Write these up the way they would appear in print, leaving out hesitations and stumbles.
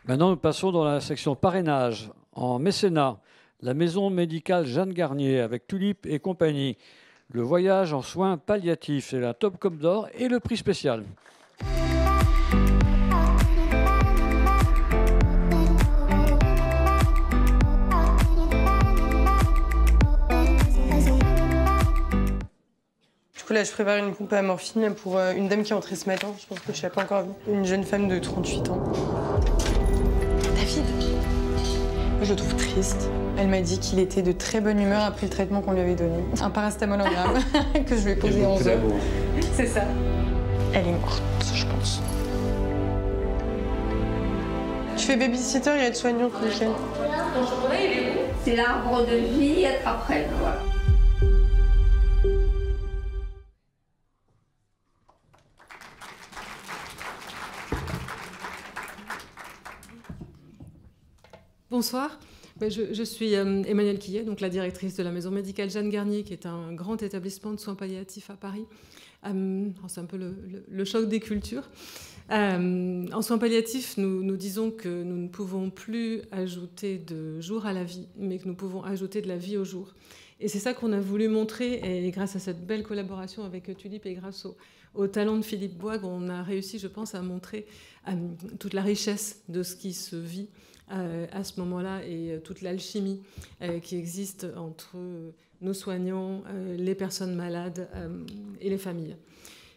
Maintenant, nous passons dans la section parrainage. En mécénat, la maison médicale Jeanne Garnier avec Tulipe et compagnie. Le voyage en soins palliatifs, c'est la Top Comme d'Or et le prix spécial. Là, je prépare une pompe à morphine pour une dame qui est entrée ce matin. Je pense que je ne l'ai pas encore vue. Une jeune femme de 38 ans. David, moi, je le trouve triste. Elle m'a dit qu'il était de très bonne humeur après le traitement qu'on lui avait donné. Un paracétamol en gramme que je lui ai posé en 11 heures. C'est ça. Elle est morte, je pense. Je fais babysitter et aide-soignante le week-end. C'est l'arbre de vie, être après, voilà. Bonsoir, je suis Emmanuelle Quillet, donc la directrice de la maison médicale Jeanne Garnier, qui est un grand établissement de soins palliatifs à Paris. C'est un peu le choc des cultures. En soins palliatifs, nous disons que nous ne pouvons plus ajouter de jour à la vie, mais que nous pouvons ajouter de la vie au jour. Et c'est ça qu'on a voulu montrer, et grâce à cette belle collaboration avec Tulipe et grâce au talent de Philippe Boigue, on a réussi, je pense, à montrer toute la richesse de ce qui se vit à ce moment-là et toute l'alchimie qui existe entre nos soignants, les personnes malades et les familles.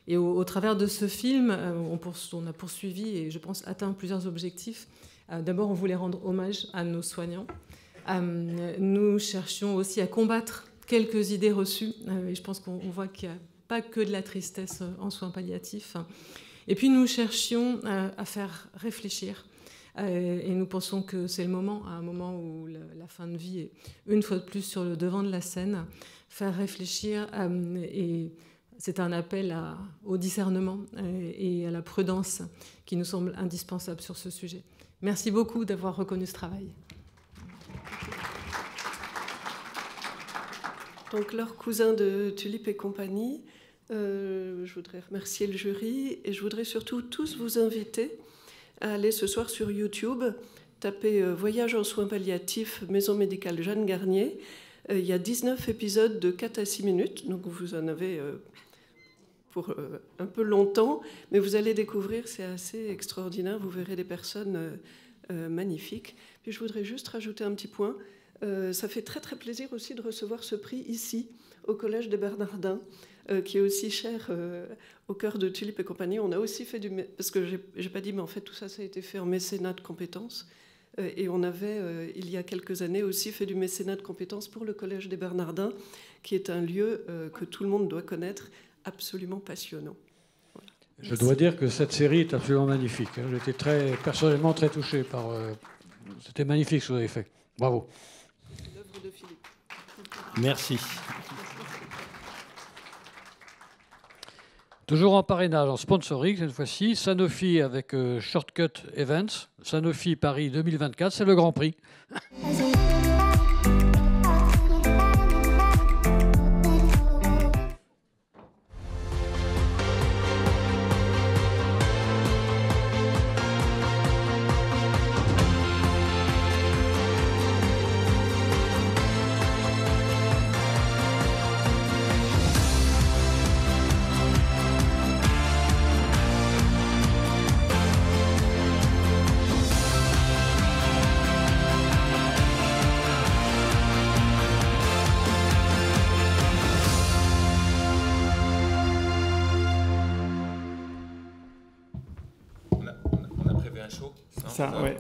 Et au travers de ce film, on a poursuivi et je pense atteint plusieurs objectifs. D'abord, on voulait rendre hommage à nos soignants. Nous cherchions aussi à combattre quelques idées reçues. Et je pense qu'on voit qu'il n'y a pas que de la tristesse en soins palliatifs. Et puis nous cherchions à faire réfléchir. Et nous pensons que c'est le moment, à un moment où la fin de vie est une fois de plus sur le devant de la scène, faire réfléchir. Et c'est un appel au discernement et à la prudence qui nous semble indispensable sur ce sujet. Merci beaucoup d'avoir reconnu ce travail. Donc, leur cousin de Tulipe et compagnie, je voudrais remercier le jury et je voudrais surtout tous vous inviter à aller ce soir sur YouTube, taper Voyage en soins palliatifs, maison médicale Jeanne Garnier. Il y a 19 épisodes de 4 à 6 minutes, donc vous en avez pour un peu longtemps, mais vous allez découvrir, c'est assez extraordinaire, vous verrez des personnes magnifiques. Puis je voudrais juste rajouter un petit point. Ça fait très très plaisir aussi de recevoir ce prix ici, au Collège des Bernardins, qui est aussi cher au cœur de Tulipe et compagnie. On a aussi fait parce que j'ai pas dit, mais en fait tout ça, ça a été fait en mécénat de compétences. Et on avait, il y a quelques années, aussi fait du mécénat de compétences pour le Collège des Bernardins, qui est un lieu que tout le monde doit connaître, absolument passionnant. Voilà. Je dois dire que cette série est absolument magnifique. J'étais personnellement très touché par... C'était magnifique ce que vous avez fait. Bravo. L'œuvre de Philippe. Merci. Toujours en parrainage, en sponsoring cette fois-ci, Sanofi avec Shortcut Events, Sanofi Paris 2024, c'est le Grand Prix. Ouais.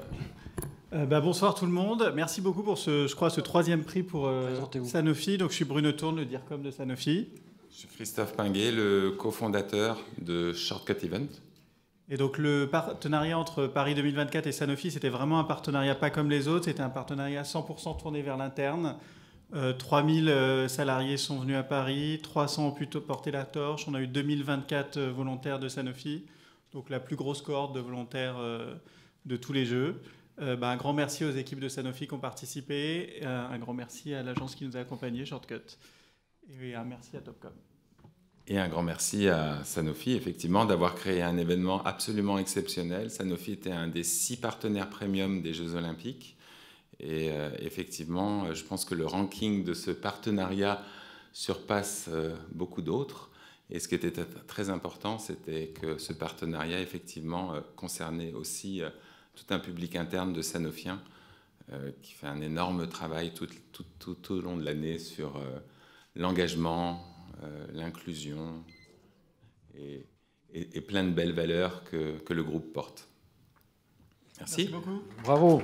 Bonsoir tout le monde. Merci beaucoup pour ce troisième prix pour Sanofi. Donc, je suis Bruno Tourne, le DIRCOM de Sanofi. Je suis Christophe Pinguet, le cofondateur de Shortcut Event. Et donc, le partenariat entre Paris 2024 et Sanofi, c'était vraiment un partenariat pas comme les autres. C'était un partenariat 100% tourné vers l'interne. 3000 salariés sont venus à Paris, 300 ont pu porter la torche. On a eu 2024 volontaires de Sanofi, donc la plus grosse cohorte de volontaires de tous les jeux. Un grand merci aux équipes de Sanofi qui ont participé, un grand merci à l'agence qui nous a accompagnés, Shortcut, et un merci à Topcom. Et un grand merci à Sanofi, effectivement, d'avoir créé un événement absolument exceptionnel. Sanofi était un des 6 partenaires premium des Jeux Olympiques. Et effectivement, je pense que le ranking de ce partenariat surpasse beaucoup d'autres. Et ce qui était très important, c'était que ce partenariat, effectivement, concernait aussi tout un public interne de Sanofiens qui fait un énorme travail tout au long de l'année sur l'engagement, l'inclusion et plein de belles valeurs que le groupe porte. Merci. Merci beaucoup. Bravo.